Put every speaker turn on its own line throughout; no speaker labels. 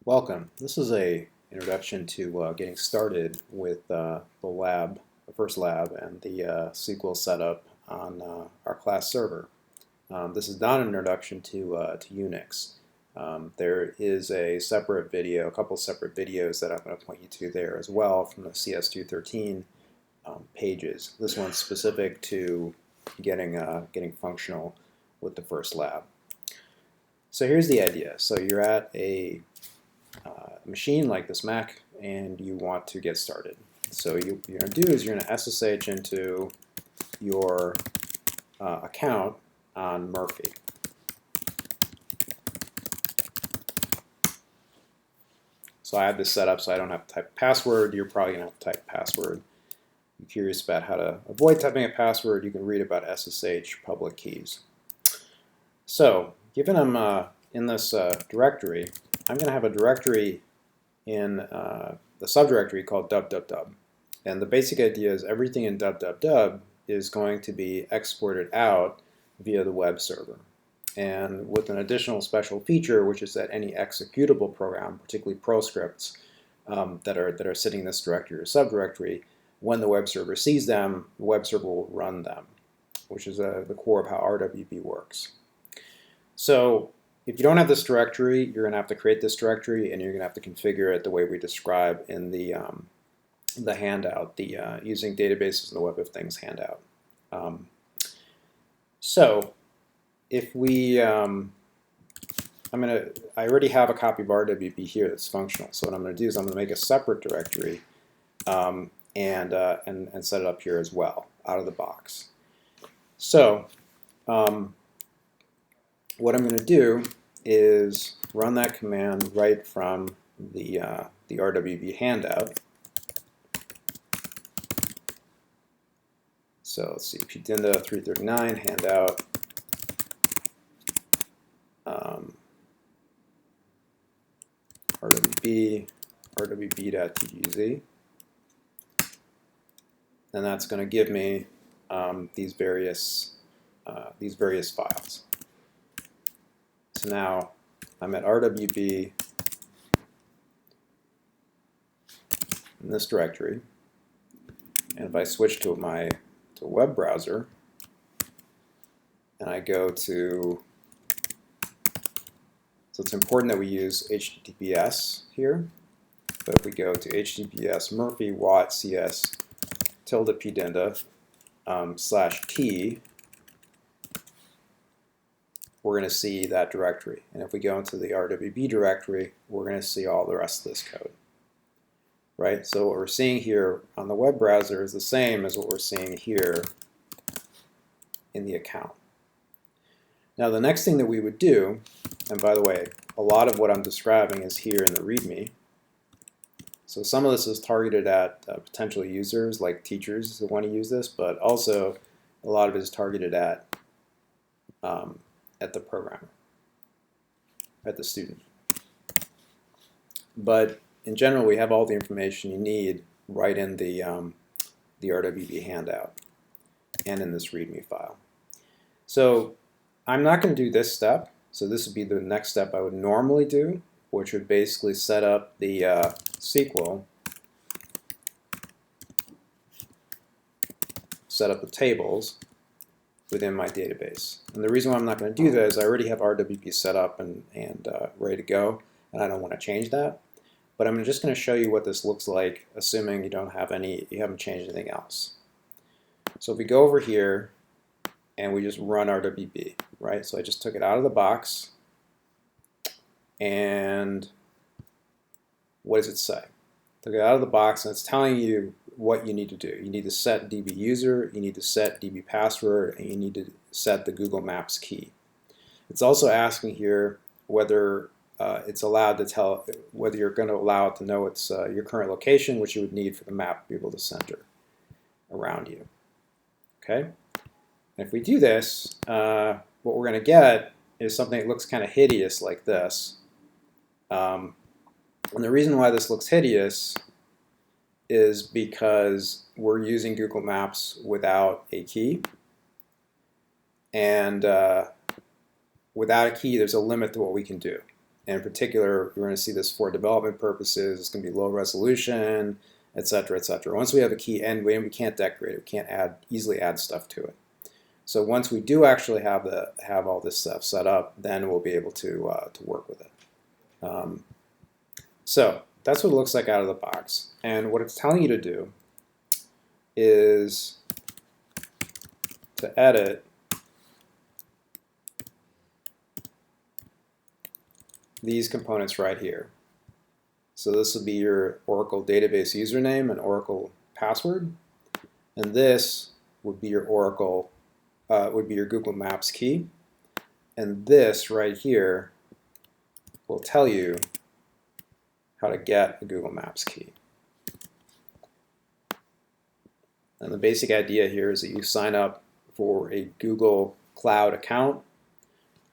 Welcome. This is a introduction to getting started with the first lab, and the SQL setup on our class server. This is not an introduction to Unix. There is a separate video, a couple separate videos that I'm going to point you to there as well from the CS213 pages. This one's specific to getting functional with the first lab. So here's the idea. So you're at a machine like this Mac, and you want to get started. So what you're going to do is you're going to SSH into your account on Murphy. So I have this set up so I don't have to type a password. You're probably going to have to type a password. If you're curious about how to avoid typing a password, you can read about SSH public keys. So given I'm in this directory, I'm going to have a directory in the subdirectory called dub. And the basic idea is everything in dub is going to be exported out via the web server. And with an additional special feature, which is that any executable program, particularly proscripts that are sitting in this directory or subdirectory, when the web server sees them, the web server will run them, which is the core of how RWB works. So if you don't have this directory, you're going to have to create this directory, and you're going to have to configure it the way we describe in the handout, the using databases in the Web of Things handout. So if we, I already have a copy of RWB here that's functional. So what I'm going to do is I'm going to make a separate directory and set it up here as well, out of the box. So what I'm going to do is run that command right from the RWB handout. So let's see, pdinda 339 handout. rwb.tgz, and that's going to give me these various files. So now I'm at RWB in this directory, and if I switch to a web browser and I go to, so it's important that we use HTTPS here, but if we go to HTTPS Murphy Watt CS tilde pdinda /t, we're going to see that directory. And if we go into the RWB directory, we're going to see all the rest of this code. Right? So what we're seeing here on the web browser is the same as what we're seeing here in the account. Now the next thing that we would do, and by the way, a lot of what I'm describing is here in the README. So some of this is targeted at potential users like teachers that want to use this, but also a lot of it is targeted at the programmer, at the student. But in general, we have all the information you need right in the RWB handout and in this README file. So I'm not going to do this step. So this would be the next step I would normally do, which would basically set up the SQL, set up the tables within my database. And the reason why I'm not going to do that is I already have RWB set up and ready to go, and I don't want to change that. But I'm just going to show you what this looks like, assuming you haven't changed anything else. So if we go over here and we just run RWB, right? So I just took it out of the box, and what does it say? Took it out of the box, and it's telling you what you need to do. You need to set DB user, you need to set DB password, and you need to set the Google Maps key. It's also asking here whether it's allowed to tell whether you're going to allow it to know it's your current location, which you would need for the map to be able to center around you. Okay? And if we do this, what we're going to get is something that looks kind of hideous like this. And the reason why this looks hideous is because we're using Google Maps without a key. And without a key, there's a limit to what we can do. And in particular, we're going to see this for development purposes. It's going to be low resolution, etc., etc. Once we have a key, and we can't decorate it, we can't easily add stuff to it. So once we do actually have all this stuff set up, then we'll be able to work with it. So that's what it looks like out of the box. And what it's telling you to do is to edit these components right here. So this will be your Oracle database username and Oracle password, and this would be your Oracle would be your Google Maps key, and this right here will tell you how to get a Google Maps key. And the basic idea here is that you sign up for a Google Cloud account.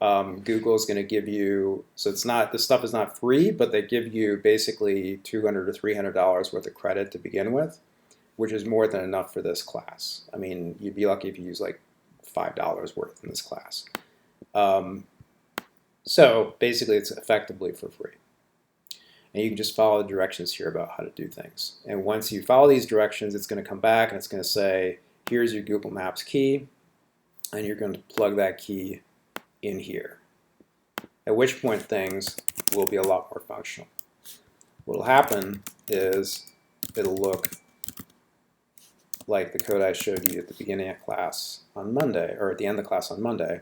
Google is going to give you, so it's not, this stuff is not free, but they give you basically $200 to $300 worth of credit to begin with, which is more than enough for this class. I mean, you'd be lucky if you use like $5 worth in this class. So basically it's effectively for free. And you can just follow the directions here about how to do things. And once you follow these directions, it's going to come back and it's going to say, here's your Google Maps key, and you're going to plug that key in here. At which point things will be a lot more functional. What will happen is it'll look like the code I showed you at the beginning of class on Monday, or at the end of the class on Monday.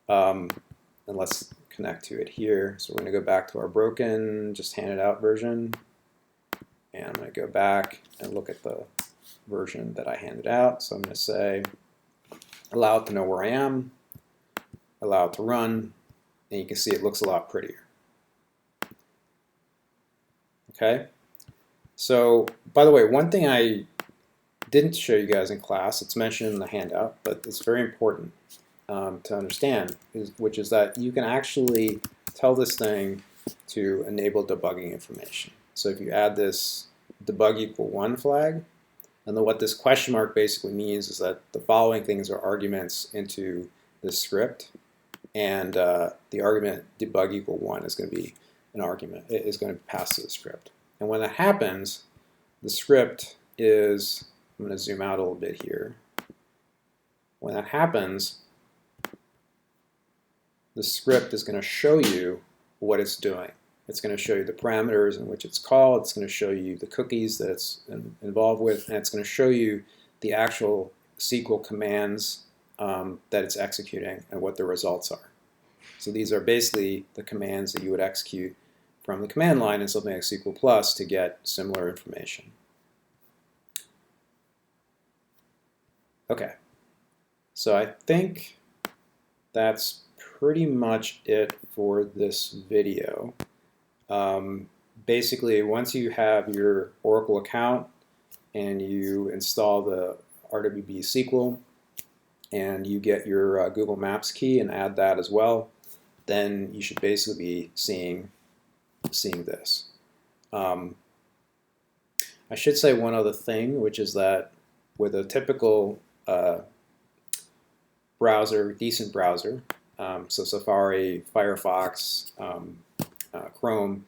And let's connect to it here. So we're going to go back to our broken, just handed out version. And I'm going to go back and look at the version that I handed out. So I'm going to say, allow it to know where I am, allow it to run, and you can see it looks a lot prettier. Okay? So, by the way, one thing I didn't show you guys in class, it's mentioned in the handout, but it's very important to understand, which is that you can actually tell this thing to enable debugging information. So if you add this debug =1 flag, and then what this question mark basically means is that the following things are arguments into this script, and the argument debug =1 is going to be an argument. It is going to pass to the script. And when that happens, the script is, I'm going to zoom out a little bit here. When that happens, the script is going to show you what it's doing. It's going to show you the parameters in which it's called. It's going to show you the cookies that it's involved with, and it's going to show you the actual SQL commands that it's executing and what the results are. So these are basically the commands that you would execute from the command line in something like SQL+ to get similar information. Okay, so I think that's pretty much it for this video. Basically, once you have your Oracle account and you install the RWB SQL and you get your Google Maps key and add that as well, then you should basically be seeing this. I should say one other thing, which is that with a typical browser, decent browser, so Safari, Firefox, Chrome,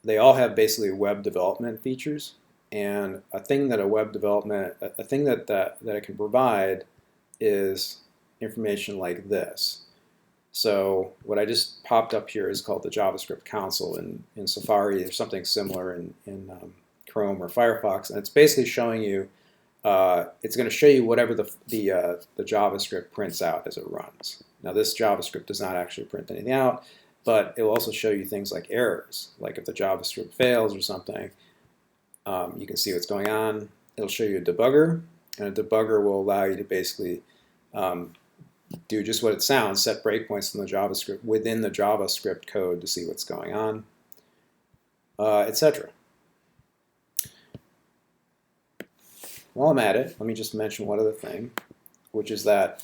they all have basically web development features. And a thing that that it can provide is information like this. So what I just popped up here is called the JavaScript Council. In Safari, there's something similar in Chrome or Firefox, and it's basically showing you, it's going to show you whatever the JavaScript prints out as it runs. Now this JavaScript does not actually print anything out, but it will also show you things like errors, like if the JavaScript fails or something, you can see what's going on. It'll show you a debugger, and a debugger will allow you to basically do just what it sounds, set breakpoints in the JavaScript within the JavaScript code to see what's going on, etc. While I'm at it, let me just mention one other thing, which is that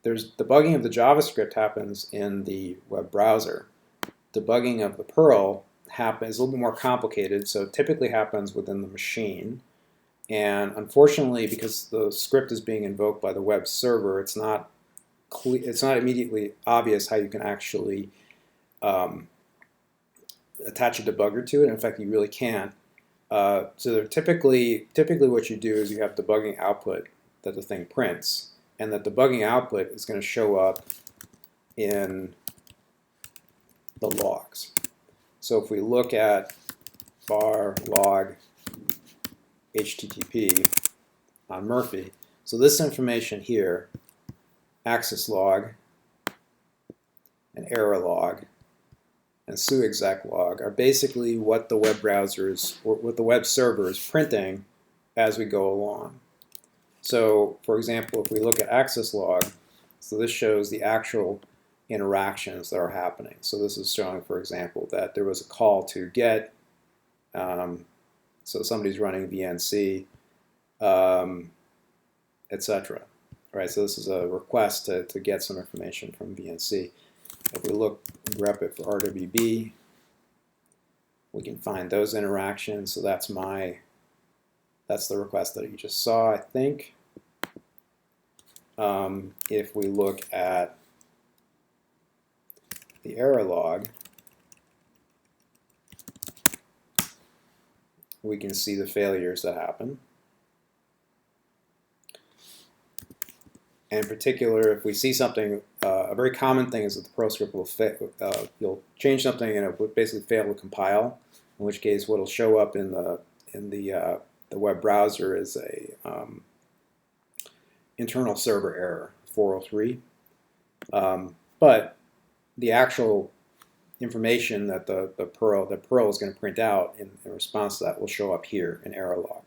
there's debugging of the JavaScript happens in the web browser. Debugging of the Perl is a little bit more complicated, so it typically happens within the machine. And unfortunately, because the script is being invoked by the web server, it's not immediately obvious how you can actually attach a debugger to it. In fact, you really can't. So typically what you do is you have debugging output that the thing prints, and the debugging output is going to show up in the logs. So if we look at var log HTTP on Murphy, so this information here, access log, and error log, and suexec log are basically what the web browser is, or what the web server is printing as we go along. So, for example, if we look at access log, so this shows the actual interactions that are happening. So this is showing, for example, that there was a call to get, so somebody's running VNC, etc. Right? So this is a request to get some information from VNC. If we look and grep it for RWB, we can find those interactions. So that's the request that you just saw, I think. If we look at the error log, we can see the failures that happen. And in particular, if we see something, a very common thing is that the Perl script will you'll change something and it will basically fail to compile. In which case, what will show up in the web browser is a internal server error 403. But the actual information that the Perl is going to print out in response to that will show up here in error log.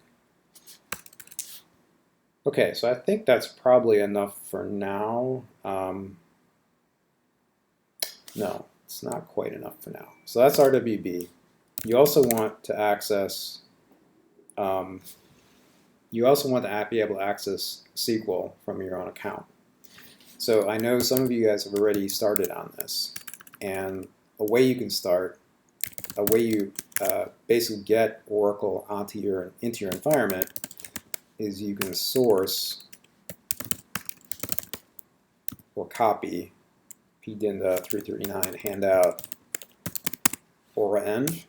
Okay, so I think that's probably enough for now. No, it's not quite enough for now. So that's RWB. You also want to access. You also want to be able to access SQL from your own account. So I know some of you guys have already started on this, and a way you can start, a way you basically get Oracle into your environment is you can source or copy pdinda 339 handout aura env,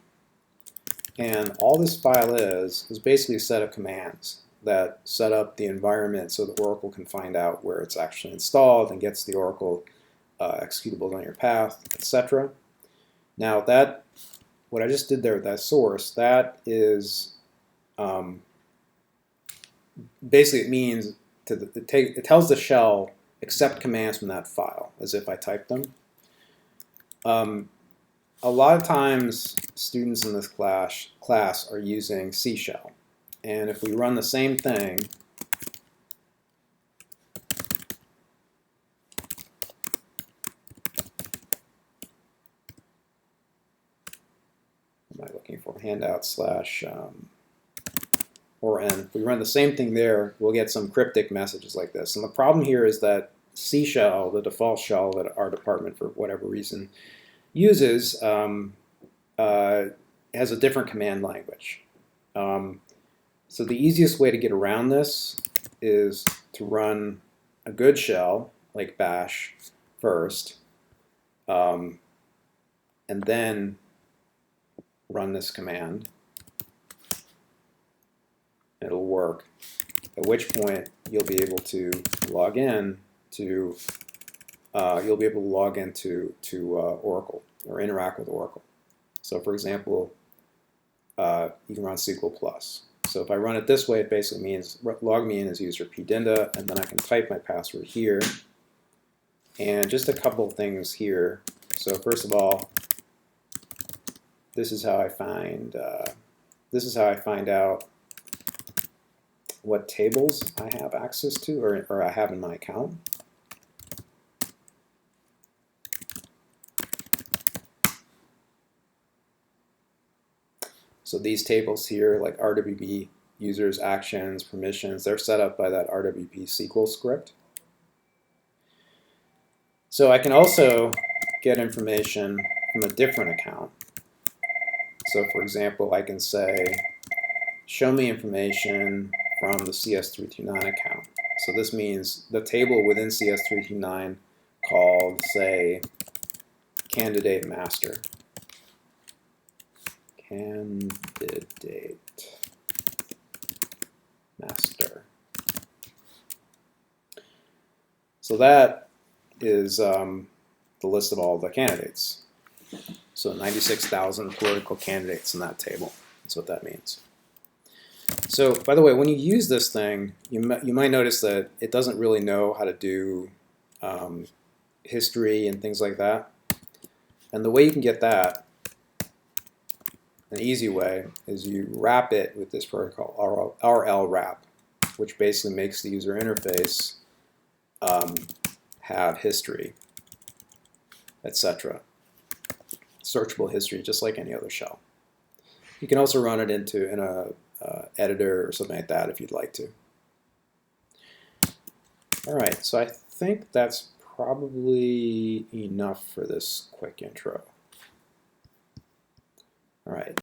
and all this file is basically a set of commands that set up the environment so that Oracle can find out where it's actually installed and gets the Oracle executables on your path, etc. Now that, what I just did there with that source, that is basically it means it tells the shell accept commands from that file as if I typed them. A lot of times students in this class are using C shell, and if we run the same thing, what am I looking for? Handout slash or n. If we run the same thing there, we'll get some cryptic messages like this. And the problem here is that C shell, the default shell that our department, for whatever reason, uses, has a different command language. So the easiest way to get around this is to run a good shell, like bash, first, and then run this command. It'll work, at which point you'll be able to log in to Oracle or interact with Oracle. So for example, you can run SQL+. So if I run it this way, it basically means log me in as user pdinda, and then I can type my password here. And just a couple of things here. So first of all, this is how I find out what tables I have access to or I have in my account. So these tables here, like RWB users, actions, permissions, they're set up by that RWB SQL script. So I can also get information from a different account. So for example, I can say, show me information from the CS329 account. So this means the table within CS329 called, say, candidate master. candidate master. So that is the list of all the candidates. So 96,000 political candidates in that table. That's what that means. So, by the way, when you use this thing, you might notice that it doesn't really know how to do history and things like that. And the way you can get that, an easy way, is you wrap it with this protocol, RL wrap, which basically makes the user interface have history, etc. Searchable history, just like any other shell. You can also run it in a editor or something like that if you'd like to. All right, so I think that's probably enough for this quick intro.